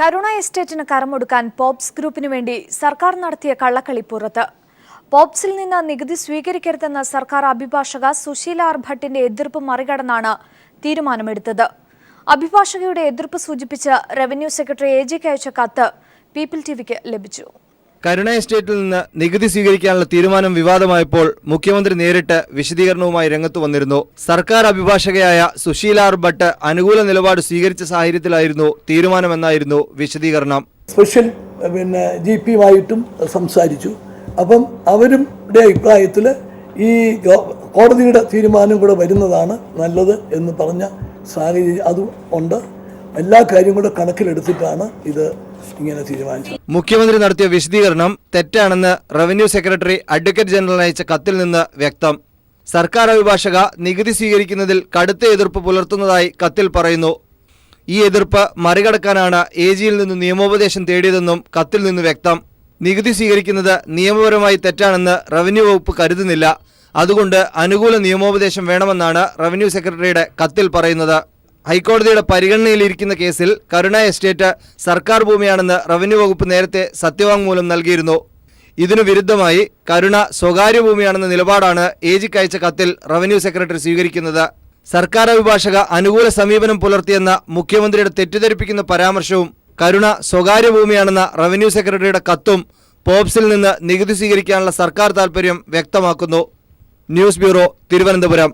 കരുണ എസ്റ്റേറ്റിന് കരമൊടുക്കാൻ pops ഗ്രൂപ്പിനു വേണ്ടി സർക്കാർ നടത്തിയ കള്ളക്കളി പുറത്ത്. പോപ്സിൽ നിന്ന് നികുതി സ്വീകരിക്കരുതെന്ന സർക്കാർ അഭിഭാഷക സുശീല ആർ ഭട്ടിന്റെ എതിർപ്പ് മറികടന്നാണ് തീരുമാനമെടുത്തത്. അഭിഭാഷകയുടെ എതിർപ്പ് സൂചിപ്പിച്ച് റവന്യൂ സെക്രട്ടറി എജിക്ക് അയച്ച കത്ത് പീപ്പിൾ ടിവിക്ക് ലഭിച്ചു. കരുണ എസ്റ്റേറ്റിൽ നിന്ന് നികുതി സ്വീകരിക്കാനുള്ള തീരുമാനം വിവാദമായപ്പോൾ മുഖ്യമന്ത്രി നേരിട്ട് വിശദീകരണവുമായി രംഗത്തു വന്നിരുന്നു. സർക്കാർ അഭിഭാഷകയായ സുശീല ആർ ഭട്ട് അനുകൂല നിലപാട് സ്വീകരിച്ച സാഹചര്യത്തിലായിരുന്നു തീരുമാനമെന്നായിരുന്നു വിശദീകരണം. സ്പെഷ്യൽ GP-യുമായിട്ടും സംസാരിച്ചു. അപ്പം അവരുടെ അഭിപ്രായത്തിൽ ഈ കോടതിയുടെ തീരുമാനം കൂടെ വരുന്നതാണ് നല്ലത് എന്ന് പറഞ്ഞ സാഹചര്യം അതും ഉണ്ട്. എല്ലാ കാര്യം കൂടെ കണക്കിലെടുത്തിട്ടാണ് ഇത് ഇങ്ങനെ തീരുമാനിച്ചത്. മുഖ്യമന്ത്രി നടത്തിയ വിശദീകരണം തെറ്റാണെന്ന് റവന്യൂ സെക്രട്ടറി അഡ്വക്കേറ്റ് ജനറൽ അയച്ച കത്തിൽ നിന്ന് വ്യക്തം. സർക്കാർ അഭിഭാഷക നികുതി സ്വീകരിക്കുന്നതിൽ കടുത്ത എതിർപ്പ് പുലർത്തുന്നതായി കത്തിൽ പറയുന്നു. ഈ എതിർപ്പ് മറികടക്കാനാണ് AGയിൽ നിന്ന് നിയമോപദേശം തേടിയതെന്നും കത്തിൽ നിന്ന് വ്യക്തം. നികുതി സ്വീകരിക്കുന്നത് നിയമപരമായി തെറ്റാണെന്ന് റവന്യൂ വകുപ്പ് കരുതുന്നില്ല. അതുകൊണ്ട് അനുകൂല നിയമോപദേശം വേണമെന്നാണ് റവന്യൂ സെക്രട്ടറിയുടെ കത്തിൽ പറയുന്നത്. ഹൈക്കോടതിയുടെ പരിഗണനയിലിരിക്കുന്ന കേസിൽ കരുണ എസ്റ്റേറ്റ് സർക്കാർ ഭൂമിയാണെന്ന് റവന്യൂ വകുപ്പ് നേരത്തെ സത്യവാങ്മൂലം നൽകിയിരുന്നു. ഇതിനു വിരുദ്ധമായി കരുണ സ്വകാര്യ ഭൂമിയാണെന്ന നിലപാടാണ് AGക്ക് അയച്ച കത്തിൽ റവന്യൂ സെക്രട്ടറി സ്വീകരിക്കുന്നത്. സർക്കാർ അഭിഭാഷക അനുകൂല സമീപനം പുലർത്തിയെന്ന മുഖ്യമന്ത്രിയുടെ തെറ്റിദ്ധരിപ്പിക്കുന്ന പരാമർശവും കരുണ സ്വകാര്യ ഭൂമിയാണെന്ന റവന്യൂ സെക്രട്ടറിയുടെ കത്തും പോപ്സിൽ നിന്ന് നികുതി സ്വീകരിക്കാനുള്ള സർക്കാർ താൽപര്യം വ്യക്തമാക്കുന്നു. News bureau, Thiruvananthapuram.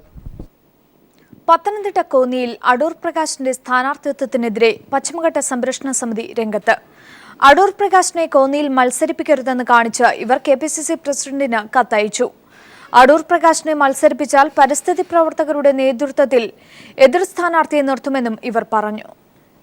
പത്തനംതിട്ട കോന്നിയിൽ അടൂർ പ്രകാശിന്റെ സ്ഥാനാർത്ഥിത്വത്തിനെതിരെ പശ്ചിമഘട്ട സംരക്ഷണ സമിതി രംഗത്ത്. അടൂർ പ്രകാശിനെ കോന്നിയിൽ മത്സരിപ്പിക്കരുതെന്ന് കാണിച്ച് ഇവർ KPCC പ്രസിഡന്റിന് കത്തയച്ചു. അടൂർ പ്രകാശിനെ മത്സരിപ്പിച്ചാൽ പരിസ്ഥിതി പ്രവർത്തകരുടെ നേതൃത്വത്തിൽ എതിർ സ്ഥാനാർത്ഥിയെ നിർത്തുമെന്നും ഇവർ പറഞ്ഞു.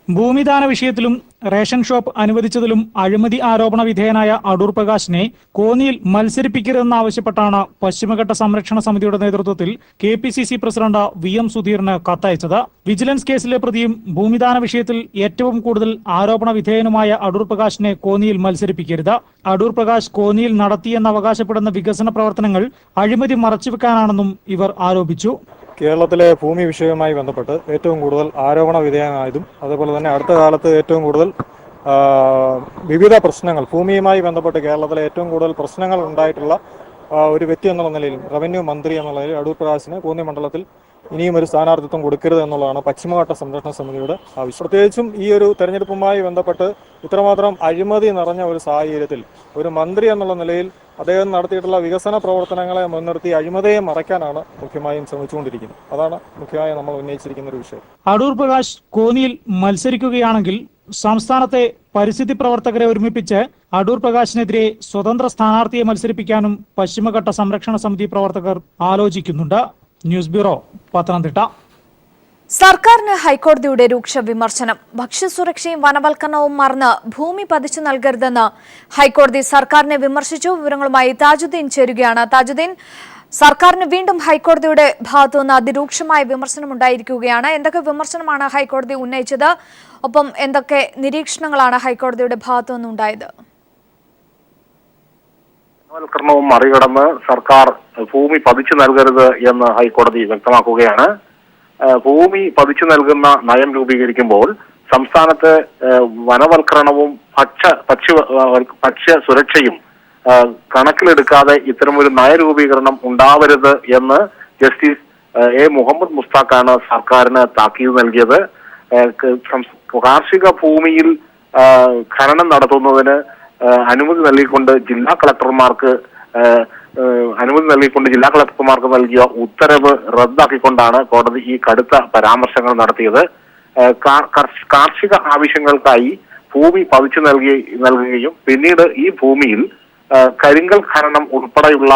ഭൂമിദാന വിഷയത്തിലും റേഷൻ ഷോപ്പ് അനുവദിച്ചതിലും അഴിമതി ആരോപണ വിധേയനായ അടൂർ പ്രകാശിനെ കോന്നിയിൽ മത്സരിപ്പിക്കരുതെന്നാവശ്യപ്പെട്ടാണ് പശ്ചിമഘട്ട സംരക്ഷണ സമിതിയുടെ നേതൃത്വത്തിൽ KPCC പ്രസിഡന്റ് VM സുധീറിന് കത്തയച്ചത്. വിജിലൻസ് കേസിലെ പ്രതിയും ഭൂമിദാന വിഷയത്തിൽ ഏറ്റവും കൂടുതൽ ആരോപണ വിധേയനുമായ അടൂർ പ്രകാശിനെ കോന്നിയിൽ മത്സരിപ്പിക്കരുത്. അടൂർ പ്രകാശ് കോന്നിയിൽ നടത്തിയെന്ന് അവകാശപ്പെടുന്ന വികസന പ്രവർത്തനങ്ങൾ അഴിമതി മറച്ചുവെക്കാനാണെന്നും ഇവർ ആരോപിച്ചു. കേരളത്തിലെ ഭൂമി വിഷയവുമായി ബന്ധപ്പെട്ട് ഏറ്റവും കൂടുതൽ ആരോപണ വിധേയമായതും അതുപോലെ തന്നെ അടുത്ത കാലത്ത് ഏറ്റവും കൂടുതൽ വിവിധ പ്രശ്നങ്ങൾ ഭൂമിയുമായി ബന്ധപ്പെട്ട് കേരളത്തിലെ ഏറ്റവും കൂടുതൽ പ്രശ്നങ്ങൾ ഉണ്ടായിട്ടുള്ള ഒരു വ്യക്തി എന്നുള്ള നിലയിലും റവന്യൂ മന്ത്രി എന്നുള്ള നിലയിൽ അടൂർ പ്രകാശിന് കോന്നി മണ്ഡലത്തിൽ ഇനിയും ഒരു സ്ഥാനാർത്ഥിത്വം കൊടുക്കരുത് എന്നുള്ളതാണ് പശ്ചിമഘട്ട സംരക്ഷണ സമിതിയുടെ ആവശ്യം. പ്രത്യേകിച്ചും ഈ ഒരു തെരഞ്ഞെടുപ്പുമായി ബന്ധപ്പെട്ട് ഇത്രമാത്രം അഴിമതി നിറഞ്ഞ ഒരു സാഹചര്യത്തിൽ ഒരു മന്ത്രി എന്നുള്ള നിലയിൽ അദ്ദേഹം നടത്തിയിട്ടുള്ള വികസന പ്രവർത്തനങ്ങളെ മുൻനിർത്തി അഴിമതിയെ മറയ്ക്കാനാണ് മുഖ്യമായും ശ്രമിച്ചുകൊണ്ടിരിക്കുന്നത്. അതാണ് മുഖ്യമായും നമ്മൾ ഉന്നയിച്ചിരിക്കുന്ന ഒരു വിഷയം. അടൂർ പ്രകാശ് കോന്നിയിൽ മത്സരിക്കുകയാണെങ്കിൽ സംസ്ഥാനത്തെ പരിസ്ഥിതി പ്രവർത്തകരെ ഒരുമിപ്പിച്ച് അടൂർ പ്രകാശിനെതിരെ സ്വതന്ത്ര സ്ഥാനാർത്ഥിയെ മത്സരിപ്പിക്കാനും പശ്ചിമഘട്ട സംരക്ഷണ സമിതി പ്രവർത്തകർ ആലോചിക്കുന്നുണ്ട്. News bureau, Pathanamthitta. സർക്കാരിന് ഹൈക്കോടതിയുടെ രൂക്ഷ വിമർശനം. ഭക്ഷ്യസുരക്ഷയും വനവൽക്കരണവും മറന്ന് ഭൂമി പതിച്ചു നൽകരുതെന്ന് ഹൈക്കോടതി സർക്കാരിനെ വിമർശിച്ചു. വിവരങ്ങളുമായി താജുദ്ദീൻ ചേരുകയാണ്. താജുദ്ദീൻ, സർക്കാരിന് വീണ്ടും ഹൈക്കോടതിയുടെ ഭാഗത്തുനിന്ന് അതിരൂക്ഷമായ വിമർശനം ഉണ്ടായിരിക്കുകയാണ്. എന്തൊക്കെ വിമർശനമാണ് ഹൈക്കോടതി ഉന്നയിച്ചത്? ഒപ്പം എന്തൊക്കെ നിരീക്ഷണങ്ങളാണ് ഹൈക്കോടതിയുടെ ഭാഗത്തുനിന്ന് ഉണ്ടായത്? വനവൽക്കരണവും മറികടന്ന് സർക്കാർ ഭൂമി പതിച്ചു നൽകരുത് എന്ന് ഹൈക്കോടതി വ്യക്തമാക്കുകയാണ്. ഭൂമി പതിച്ചു നൽകുന്ന നയം രൂപീകരിക്കുമ്പോൾ സംസ്ഥാനത്ത് വനവൽക്കരണവും ഭക്ഷ്യ സുരക്ഷയും കണക്കിലെടുക്കാതെ ഇത്തരമൊരു നയരൂപീകരണം ഉണ്ടാവരുത് എന്ന് ജസ്റ്റിസ് A. മുഹമ്മദ് മുസ്താഖാണ് സർക്കാരിന് താക്കീത് നൽകിയത്. കാർഷിക ഭൂമിയിൽ ഖനനം നടത്തുന്നതിന് അനുമതി നൽകിക്കൊണ്ട് ജില്ലാ കളക്ടർമാർക്ക് നൽകിയ ഉത്തരവ് റദ്ദാക്കിക്കൊണ്ടാണ് കോടതി ഈ കടുത്ത പരാമർശങ്ങൾ നടത്തിയത്. കാർഷിക ആവശ്യങ്ങൾക്കായി ഭൂമി പതിച്ചു നൽകുകയും പിന്നീട് ഈ ഭൂമിയിൽ കരിങ്കൽ ഖനനം ഉൾപ്പെടെയുള്ള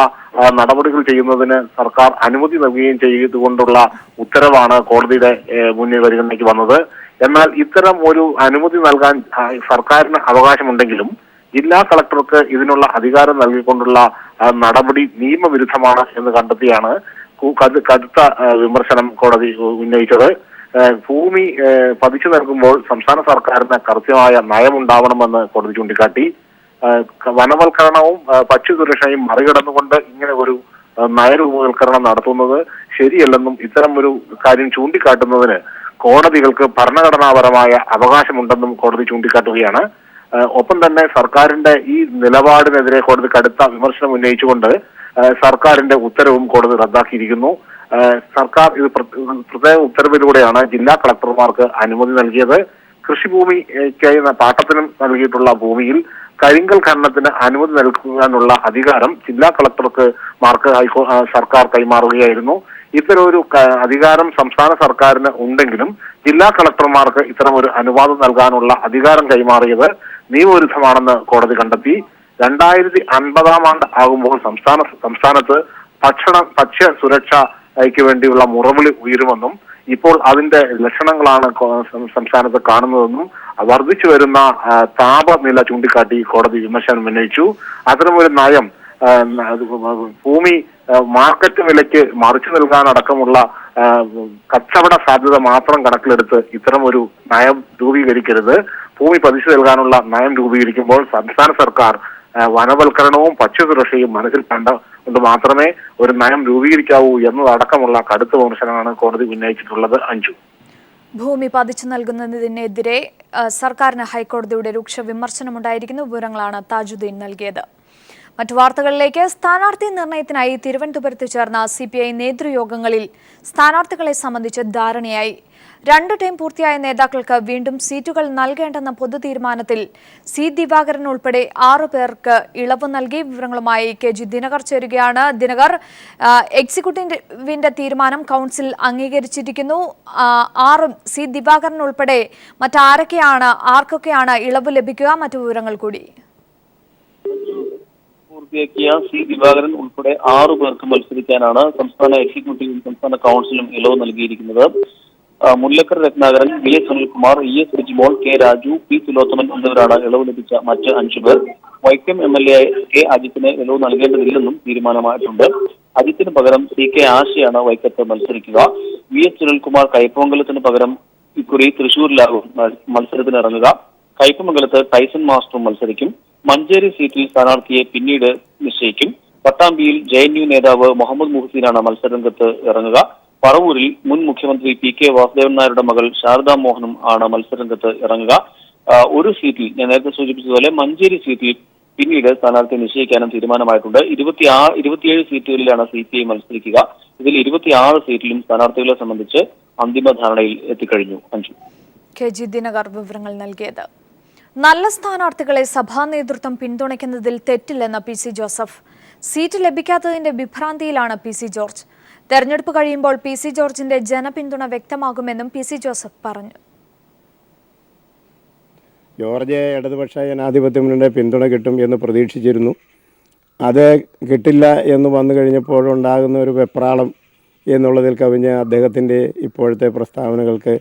നടപടികൾ ചെയ്യുന്നതിന് സർക്കാർ അനുമതി നൽകുകയും ചെയ്തുകൊണ്ടുള്ള ഉത്തരവാണ് കോടതിയുടെ മുന്നിൽ പരിഗണനയ്ക്ക് വന്നത്. എന്നാൽ ഇത്തരം ഒരു അനുമതി നൽകാൻ സർക്കാരിന് അവകാശമുണ്ടെങ്കിലും ജില്ലാ കളക്ടർക്ക് ഇതിനുള്ള അധികാരം നൽകിക്കൊണ്ടുള്ള നടപടി നിയമവിരുദ്ധമാണ് എന്ന് കണ്ടെത്തിയാണ് കടുത്ത വിമർശനം കോടതി ഉന്നയിച്ചത്. ഭൂമി പതിച്ചു നൽകുമ്പോൾ സംസ്ഥാന സർക്കാരിന് കൃത്യമായ നയമുണ്ടാവണമെന്ന് കോടതി ചൂണ്ടിക്കാട്ടി. വനവൽക്കരണവും ഭക്ഷ്യസുരക്ഷയും മറികടന്നുകൊണ്ട് ഇങ്ങനെ ഒരു നയരൂപവൽക്കരണം നടത്തുന്നത് ശരിയല്ലെന്നും ഇത്തരം ഒരു കാര്യം ചൂണ്ടിക്കാട്ടുന്നതിന് കോടതികൾക്ക് ഭരണഘടനാപരമായ അവകാശമുണ്ടെന്നും കോടതി ചൂണ്ടിക്കാട്ടുകയാണ്. ഒപ്പം തന്നെ സർക്കാരിന്റെ ഈ നിലപാടിനെതിരെ കോടതി കടുത്ത വിമർശനം ഉന്നയിച്ചുകൊണ്ട് സർക്കാരിന്റെ ഉത്തരവും കോടതി റദ്ദാക്കിയിരിക്കുന്നു. സർക്കാർ ഇത് പ്രത്യേക ഉത്തരവിലൂടെയാണ് ജില്ലാ കളക്ടർമാർക്ക് അനുമതി നൽകിയത്. കൃഷിഭൂമിക്കായി പാട്ടത്തിനും നൽകിയിട്ടുള്ള ഭൂമിയിൽ കരിങ്കൽ ഖനനത്തിന് അനുമതി നൽകാനുള്ള അധികാരം ജില്ലാ കളക്ടർക്ക് സർക്കാർ കൈമാറുകയായിരുന്നു. ഇത്തരം ഒരു അധികാരം സംസ്ഥാന സർക്കാരിന് ഉണ്ടെങ്കിലും ജില്ലാ കളക്ടർമാർക്ക് ഇത്തരം ഒരു അനുവാദം നൽകാനുള്ള അധികാരം കൈമാറിയത് നിയമവിരുദ്ധമാണെന്ന് കോടതി കണ്ടെത്തി. 2050 ആകുമ്പോൾ സംസ്ഥാനത്ത് ഭക്ഷ്യ സുരക്ഷയ്ക്ക് വേണ്ടിയുള്ള മുറവിളി ഉയരുമെന്നും ഇപ്പോൾ അതിന്റെ ലക്ഷണങ്ങളാണ് സംസ്ഥാനത്ത് കാണുന്നതെന്നും വർദ്ധിച്ചു വരുന്ന താപനില ചൂണ്ടിക്കാട്ടി കോടതി വിമർശനം ഉന്നയിച്ചു. അത്തരമൊരു നയം ഭൂമി മാർക്കറ്റ് വിലയ്ക്ക് മറിച്ചു നൽകാനടക്കമുള്ള കച്ചവട സാധ്യത മാത്രം കണക്കിലെടുത്ത് ഇത്തരം ഒരു നയം രൂപീകരിക്കരുത്. ഭൂമി പതിച്ചു നൽകാനുള്ള നയം രൂപീകരിക്കുമ്പോൾ സംസ്ഥാന സർക്കാർ വനവൽക്കരണവും ഭക്ഷ്യസുരക്ഷയും മനസ്സിൽ കണ്ടുകൊണ്ട് മാത്രമേ ഒരു നയം രൂപീകരിക്കാവൂ എന്നതടക്കമുള്ള കടുത്ത വിമർശനമാണ് കോടതി ഉന്നയിച്ചിട്ടുള്ളത്. അഞ്ജു, ഭൂമി പതിച്ചു നൽകുന്നതിനെതിരെ സർക്കാരിന് ഹൈക്കോടതിയുടെ രൂക്ഷ വിമർശനമുണ്ടായിരിക്കുന്നു. വിവരങ്ങളാണ് താജുദ്ദീൻ നൽകിയത്. മറ്റു വാർത്തകളിലേക്ക്. സ്ഥാനാർത്ഥി നിർണയത്തിനായി തിരുവനന്തപുരത്ത് ചേർന്ന CPI നേതൃയോഗങ്ങളിൽ സ്ഥാനാർത്ഥികളെ സംബന്ധിച്ച് ധാരണയായി. 2 ടൈം പൂർത്തിയായ നേതാക്കൾക്ക് വീണ്ടും സീറ്റുകൾ നൽകേണ്ടെന്ന പൊതു തീരുമാനത്തിൽ C. ദിവാകരൻ ഉൾപ്പെടെ 6 പേർക്ക് ഇളവ് നൽകി. വിവരങ്ങളുമായി KG ദിനകർ ചേരുകയാണ്. ദിനകർ, എക്സിക്യൂട്ടീവിന്റെ തീരുമാനം കൗൺസിൽ അംഗീകരിച്ചിരിക്കുന്നു. 6 C. ദിവാകരൻ ഉൾപ്പെടെ ആർക്കൊക്കെയാണ് ഇളവ് ലഭിക്കുക? മറ്റു വിവരങ്ങൾ കൂടി. പൂർത്തിയാക്കിയ C. ദിവാകരൻ ഉൾപ്പെടെ 6 പേർക്ക് മത്സരിക്കാനാണ് സംസ്ഥാന എക്സിക്യൂട്ടീവും സംസ്ഥാന കൗൺസിലും ഇളവ് നൽകിയിരിക്കുന്നത്. മുല്ലക്കർ Ratnakaran, VS Sunilkumar, ES Rijimol, K. Raju, P. Thilothaman എന്നിവരാണ് ഇളവ് ലഭിച്ച മറ്റ് 5 പേർ. Vaikom MLA K. അജിത്തിന് ഇളവ് നൽകേണ്ടതില്ലെന്നും തീരുമാനമായിട്ടുണ്ട്. അജിത്തിന് പകരം CK ആശയാണ് വൈക്കത്ത് മത്സരിക്കുക. VS സുനിൽകുമാർ കൈപ്പൊങ്കലത്തിന് പകരം ഇക്കുറി തൃശൂരിലാകും മത്സരത്തിന് ഇറങ്ങുക. കയ്പമംഗലത്ത് ടൈസൺ മാസ്റ്ററും മത്സരിക്കും. മഞ്ചേരി സീറ്റിൽ സ്ഥാനാർത്ഥിയെ പിന്നീട് നിശ്ചയിക്കും. പട്ടാമ്പിയിൽ JNU നേതാവ് മുഹമ്മദ് മുഹ്സീനാണ് മത്സരരംഗത്ത് ഇറങ്ങുക. പറവൂരിൽ മുൻ മുഖ്യമന്ത്രി PK വാസുദേവൻ നായരുടെ മകൾ ശാരദാ മോഹനും ആണ് മത്സരരംഗത്ത് ഇറങ്ങുക. ഒരു സീറ്റിൽ, ഞാൻ നേരത്തെ സൂചിപ്പിച്ചതുപോലെ മഞ്ചേരി സീറ്റിൽ പിന്നീട് സ്ഥാനാർത്ഥിയെ നിശ്ചയിക്കാനും തീരുമാനമായിട്ടുണ്ട്. 27 സീറ്റുകളിലാണ് CPI മത്സരിക്കുക. ഇതിൽ 26 സീറ്റിലും സ്ഥാനാർത്ഥികളെ സംബന്ധിച്ച് അന്തിമ ധാരണയിൽ എത്തിക്കഴിഞ്ഞു. അഞ്ജു, KG ദിനകർ വിവരങ്ങൾ നൽകിയത്. നല്ല സ്ഥാനാർത്ഥികളെ സഭാ നേതൃത്വം പിന്തുണയ്ക്കുന്നതിൽ തെറ്റില്ലെന്ന് PC ജോസഫ്. സീറ്റ് ലഭിക്കാത്തതിന്റെ വിഭ്രാന്തിയിലാണ് PC ജോർജ്. തെരഞ്ഞെടുപ്പ് കഴിയുമ്പോൾ PC ജോർജിന്റെ ജനപിന്തുണ വ്യക്തമാകുമെന്നും PC ജോസഫ് പറഞ്ഞു. ജോർജ് ഇടതുപക്ഷ ജനാധിപത്യ മുന്നണിയുടെ പിന്തുണ കിട്ടും എന്ന് പ്രതീക്ഷിച്ചിരുന്നു. അത് കിട്ടില്ല എന്ന് വന്നു കഴിഞ്ഞപ്പോഴുണ്ടാകുന്ന ഒരു വെപ്രാളം എന്നുള്ളതിൽ കവിഞ്ഞ് അദ്ദേഹത്തിൻ്റെ ഇപ്പോഴത്തെ പ്രസ്താവനകൾക്ക്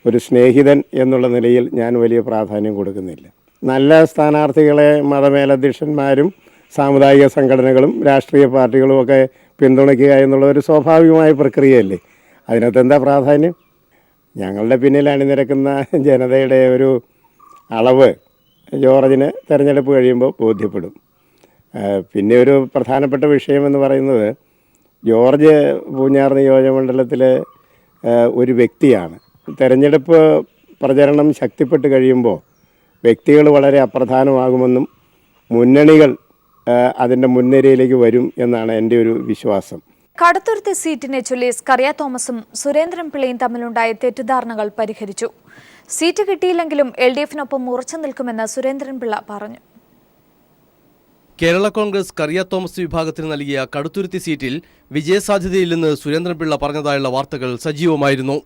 ഒരു സ്നേഹിതൻ എന്നുള്ള നിലയിൽ ഞാൻ വലിയ പ്രാധാന്യം കൊടുക്കുന്നില്ല. നല്ല സ്ഥാനാർത്ഥികളെ മതമേലധ്യക്ഷന്മാരും സാമുദായിക സംഘടനകളും രാഷ്ട്രീയ പാർട്ടികളും ഒക്കെ പിന്തുണയ്ക്കുക എന്നുള്ള ഒരു സ്വാഭാവികമായ പ്രക്രിയയല്ലേ. അതിനകത്ത് എന്താ പ്രാധാന്യം? ഞങ്ങളുടെ പിന്നിൽ അണിനിരക്കുന്ന ജനതയുടെ ഒരു അളവ് ജോർജിന് തെരഞ്ഞെടുപ്പ് കഴിയുമ്പോൾ ബോധ്യപ്പെടും. പിന്നെ ഒരു പ്രധാനപ്പെട്ട വിഷയമെന്ന് പറയുന്നത് ജോർജ് പൂഞ്ഞാർ നിയോജകമണ്ഡലത്തിലെ ഒരു വ്യക്തിയാണ്. തെരഞ്ഞെടുപ്പ് പ്രചരണം ശക്തിപ്പെട്ട് കഴിയുമ്പോൾ വ്യക്തികൾ വളരെ അപ്രധാനമാകുമെന്നും മുന്നണികൾ അതിൻ്റെ മുൻനിരയിലേക്ക് വരും എന്നാണ് എൻ്റെ ഒരു വിശ്വാസം. കടുത്തുരുത്തി സീറ്റിനെ ചൊല്ലി സ്കറിയ തോമസും സുരേന്ദ്രൻ പിള്ളയും തമ്മിലുണ്ടായ തെറ്റിദ്ധാരണകൾ പരിഹരിച്ചു. സീറ്റ് കിട്ടിയില്ലെങ്കിലും LDF-നൊപ്പം ഉറച്ചു നിൽക്കുമെന്ന് സുരേന്ദ്രൻ പിള്ള പറഞ്ഞു. കേരള കോൺഗ്രസ് സ്കറിയ തോമസ് വിഭാഗത്തിന് നൽകിയ കടുത്തുരുത്തി സീറ്റിൽ വിജയസാധ്യതയില്ലെന്ന് സുരേന്ദ്രൻപിള്ള പറഞ്ഞതായുള്ള വാർത്തകൾ സജീവമായിരുന്നു.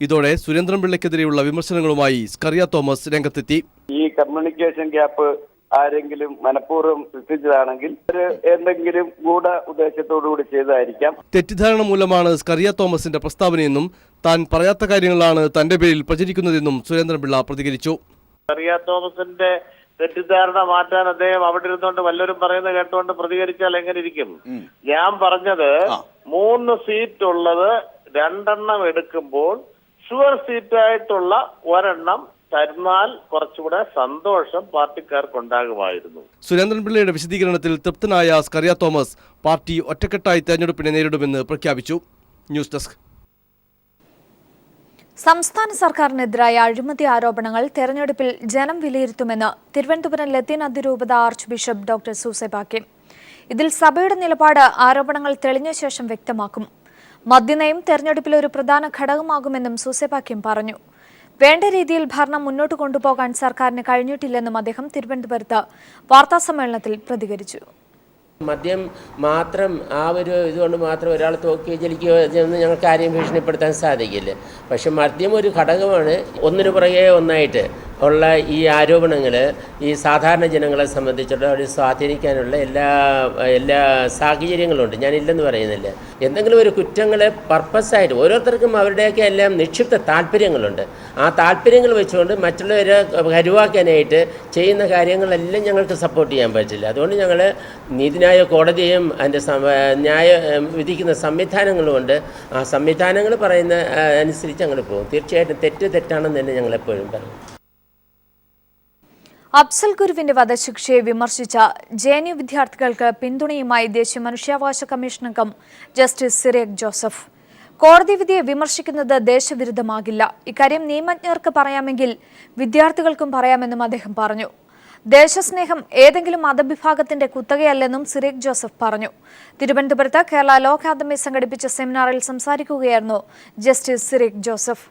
ഇതോടെ സുരേന്ദ്രൻപിള്ളയ്ക്കെതിരെയുള്ള വിമർശനങ്ങളുമായി സ്കറിയ തോമസ് രംഗത്തെത്തി. ഈ കമ്മ്യൂണിക്കേഷൻ ഗ്യാപ്പ് ആരെങ്കിലും മനഃപൂർവ്വം സൃഷ്ടിച്ചതാണെങ്കിൽ എന്തെങ്കിലും ഗൂഢ ഉദ്ദേശത്തോടുകൂടി ചെയ്തതായിരിക്കാം. തെറ്റിദ്ധാരണ മൂലമാണ് സ്കറിയ തോമസിന്റെ പ്രസ്താവനയെന്നും താൻ പറയാത്ത കാര്യങ്ങളാണ് തന്റെ പേരിൽ പ്രചരിക്കുന്നതെന്നും സുരേന്ദ്രൻപിള്ള പ്രതികരിച്ചു. സ്കറിയ തോമസിന്റെ തെറ്റിദ്ധാരണ മാറ്റാൻ അദ്ദേഹം അവിടെ ഇരുന്നുകൊണ്ട് വല്ലവരും പറയുന്നത് കേട്ടുകൊണ്ട് പ്രതികരിച്ചാൽ എങ്ങനെ ഇരിക്കും? ഞാൻ പറഞ്ഞത് 3 സീറ്റ് ഉള്ളത് 2 എടുക്കുമ്പോൾ ഷുവർ സീറ്റായിട്ടുള്ള 1 തന്നാൽ കുറച്ചുകൂടെ സന്തോഷം പാർട്ടിക്കാർക്കുണ്ടാകുമായിരുന്നു. സുരേന്ദ്രൻപിള്ളയുടെ വിശദീകരണത്തിൽ തൃപ്തനായ സ്കറിയ തോമസ് പാർട്ടി ഒറ്റക്കെട്ടായി തെരഞ്ഞെടുപ്പിനെ നേരിടുമെന്ന് പ്രഖ്യാപിച്ചു. News desk. സംസ്ഥാന സർക്കാരിനെതിരായ അഴിമതി ആരോപണങ്ങൾ തെരഞ്ഞെടുപ്പിൽ ജനം വിലയിരുത്തുമെന്ന് തിരുവനന്തപുരം ലത്തീൻ അതിരൂപത ആർച്ച് ബിഷപ്പ് ഡോക്ടർ സൂസൈപാക്യം. ഇതിൽ സഭയുടെ നിലപാട് ആരോപണങ്ങൾ തെളിഞ്ഞ ശേഷം വ്യക്തമാക്കും. മദ്യനയം തെരഞ്ഞെടുപ്പിൽ ഒരു പ്രധാന ഘടകമാകുമെന്നും സൂസൈപാക്യം പറഞ്ഞു. വേണ്ട രീതിയിൽ ഭരണം മുന്നോട്ട് കൊണ്ടുപോകാൻ സർക്കാരിന് കഴിഞ്ഞിട്ടില്ലെന്നും അദ്ദേഹം തിരുവനന്തപുരത്ത് വാർത്താസമ്മേളനത്തിൽ പ്രതികരിച്ചു. മദ്യം മാത്രം ആ ഒരു ഇതുകൊണ്ട് മാത്രം ഒരാൾ തോക്കുകയോ ജലിക്കുകയോ എന്ന് ഞങ്ങൾക്ക് ആരെയും ഭീഷണിപ്പെടുത്താൻ സാധിക്കില്ല. പക്ഷെ മദ്യം ഒരു ഘടകമാണ്. ഒന്നിനു പുറകെ ഒന്നായിട്ട് ഉള്ള ഈ ആരോപണങ്ങൾ ഈ സാധാരണ ജനങ്ങളെ സംബന്ധിച്ചിടത്തോളം അവർ സ്വാധീനിക്കാനുള്ള എല്ലാ സാഹചര്യങ്ങളുണ്ട്. ഞാനില്ലെന്ന് പറയുന്നില്ല. എന്തെങ്കിലും ഒരു കുറ്റങ്ങൾ പർപ്പസായിട്ട് ഓരോരുത്തർക്കും അവരുടെയൊക്കെ എല്ലാം നിക്ഷിപ്ത താല്പര്യങ്ങളുണ്ട്. ആ താല്പര്യങ്ങൾ വെച്ചുകൊണ്ട് മറ്റുള്ളവരെ കരുവാക്കാനായിട്ട് ചെയ്യുന്ന കാര്യങ്ങളെല്ലാം ഞങ്ങൾക്ക് സപ്പോർട്ട് ചെയ്യാൻ പറ്റില്ല. അതുകൊണ്ട് ഞങ്ങൾ നീതിന്യായ കോടതിയും അതിൻ്റെ വിധിക്കുന്ന സംവിധാനങ്ങളുമുണ്ട്. ആ സംവിധാനങ്ങൾ പറയുന്ന അനുസരിച്ച് ഞങ്ങൾ പോകും. തീർച്ചയായിട്ടും തെറ്റാണെന്ന് തന്നെ ഞങ്ങളെപ്പോഴും പറയും. അഫ്സൽ ഗുരുവിന്റെ വധശിക്ഷയെ വിമർശിച്ച ജെഎൻയു വിദ്യാർത്ഥികൾക്ക് പിന്തുണയുമായി ദേശീയ മനുഷ്യാവകാശ കമ്മീഷൻ അംഗം ജസ്റ്റിസ് സിറിയക് ജോസഫ്. കോടതി വിധിയെ വിമർശിക്കുന്നത് ദേശവിരുദ്ധമാകില്ല. ഇക്കാര്യം നിയമജ്ഞർക്ക് പറയാമെങ്കിൽ വിദ്യാർത്ഥികൾക്കും പറയാമെന്നും അദ്ദേഹം പറഞ്ഞു. ദേശസ്നേഹം ഏതെങ്കിലും മതവിഭാഗത്തിന്റെ കുത്തകയല്ലെന്നും സിറിയക് ജോസഫ് പറഞ്ഞു. തിരുവനന്തപുരത്ത് കേരള ലോ അക്കാദമി സംഘടിപ്പിച്ച സെമിനാറിൽ സംസാരിക്കുകയായിരുന്നു ജസ്റ്റിസ് സിറിയക് ജോസഫ്.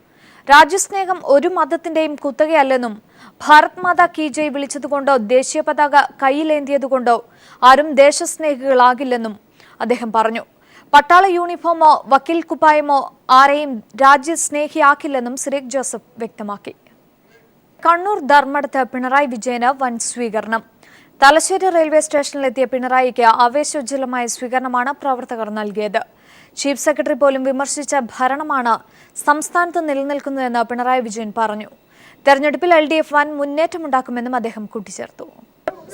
രാജ്യസ്നേഹം ഒരു മതത്തിന്റെയും കുത്തകയല്ലെന്നും ഭാരത് മാതാ കി ജയ് വിളിച്ചതുകൊണ്ടോ ദേശീയ പതാക കയ്യിലേന്തിയതുകൊണ്ടോ ആരും ദേശസ്നേഹികളാകില്ലെന്നും അദ്ദേഹം പറഞ്ഞു. പട്ടാള യൂണിഫോമോ വക്കീൽ കുപ്പായമോ ആരെയും രാജ്യസ്നേഹിയാക്കില്ലെന്നും സിറിയക് ജോസഫ് വ്യക്തമാക്കി. കണ്ണൂർ ധർമ്മടത്ത് പിണറായി വിജയന് വൻ സ്വീകരണം. തലശ്ശേരി റെയിൽവേ സ്റ്റേഷനിലെത്തിയ പിണറായിക്ക് ആവേശോജ്വലമായ സ്വീകരണമാണ് പ്രവർത്തകർ നൽകിയത്. ചീഫ് സെക്രട്ടറി പോലും വിമർശിച്ച ഭരണമാണ് സംസ്ഥാനത്ത് നിലനിൽക്കുന്നതെന്ന് പിണറായി വിജയൻ പറഞ്ഞു. തെരഞ്ഞെടുപ്പിൽ LDF വൻ മുന്നേറ്റമുണ്ടാക്കുമെന്നും അദ്ദേഹം കൂട്ടിച്ചേർത്തു.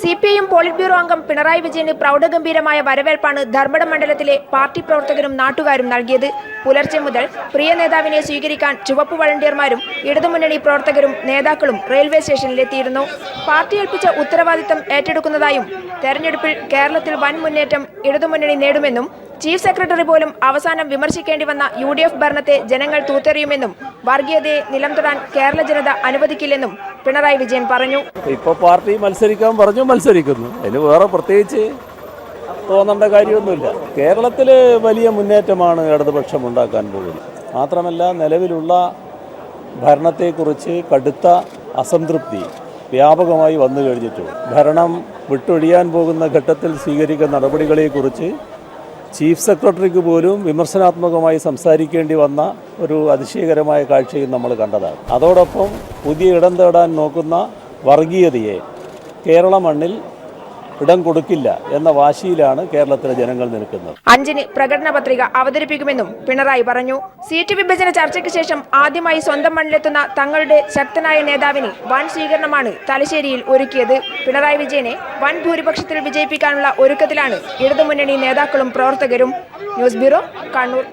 CPIM പോളിറ്റ് ബ്യൂറോ അംഗം പിണറായി വിജയന് പ്രൗഢഗംഭീരമായ വരവേൽപ്പാണ് ധർമ്മടം മണ്ഡലത്തിലെ പാർട്ടി പ്രവർത്തകരും നാട്ടുകാരും നൽകിയത്. പുലർച്ചെ മുതൽ പ്രിയ നേതാവിനെ സ്വീകരിക്കാൻ ചുവപ്പ് വളണ്ടിയർമാരും ഇടതുമുന്നണി പ്രവർത്തകരും നേതാക്കളും റെയിൽവേ സ്റ്റേഷനിലെത്തിയിരുന്നു. പാർട്ടി ഏൽപ്പിച്ച ഉത്തരവാദിത്തം ഏറ്റെടുക്കുന്നതായും തെരഞ്ഞെടുപ്പിൽ കേരളത്തിൽ വൻ മുന്നേറ്റം ഇടതുമുന്നണി നേടുമെന്നും ചീഫ് സെക്രട്ടറി പോലും അവസാനം വിമർശിക്കേണ്ടി വന്ന UDF ഭരണത്തെ ജനങ്ങൾ തൂത്തെറിയുമെന്നും വർഗീയതയെ നിലം തൊടാൻ കേരള ജനത അനുവദിക്കില്ലെന്നും പിണറായി വിജയൻ പറഞ്ഞു. ഇപ്പോൾ പാർട്ടി മത്സരിക്കാൻ പറഞ്ഞു, മത്സരിക്കുന്നു. അതിന് വേറെ പ്രത്യേകിച്ച് തോന്നേണ്ട കാര്യമൊന്നുമില്ല. കേരളത്തിൽ വലിയ മുന്നേറ്റമാണ് ഇടതുപക്ഷം ഉണ്ടാക്കാൻ പോകുന്നത്. മാത്രമല്ല നിലവിലുള്ള ഭരണത്തെക്കുറിച്ച് കടുത്ത അസംതൃപ്തി വ്യാപകമായി വന്നു കഴിഞ്ഞിട്ടുണ്ട്. ഭരണം വിട്ടൊഴിയാൻ പോകുന്ന ഘട്ടത്തിൽ സ്വീകരിക്കുന്ന നടപടികളെക്കുറിച്ച് ചീഫ് സെക്രട്ടറിക്ക് പോലും വിമർശനാത്മകമായി സംസാരിക്കേണ്ടി വന്ന ഒരു അതിശയകരമായ കാഴ്ചയും നമ്മൾ കണ്ടതാണ്. അതോടൊപ്പം പുതിയ ഇടം തേടാൻ നോക്കുന്ന വർഗീയതയെ കേരള മണ്ണിൽ ഇടം കൊടുക്കില്ല എന്ന വാശിയിലാണ് കേരളത്തിലെ ജനങ്ങൾ നിൽക്കുന്നത്. 5-ന് പ്രകടന പത്രിക അവതരിപ്പിക്കുമെന്നും പിണറായി പറഞ്ഞു. സീറ്റ് വിഭജന ചർച്ചയ്ക്ക് ശേഷം ആദ്യമായി സ്വന്തം മണ്ണിലെത്തുന്ന തങ്ങളുടെ ശക്തനായ നേതാവിന് വൻ സ്വീകരണമാണ് തലശ്ശേരിയിൽ ഒരുക്കിയത്. പിണറായി വിജയനെ വൻ ഭൂരിപക്ഷത്തിൽ വിജയിപ്പിക്കാനുള്ള ഒരുക്കത്തിലാണ് ഇടതുമുന്നണി നേതാക്കളും പ്രവർത്തകരും. News bureau, Kannur.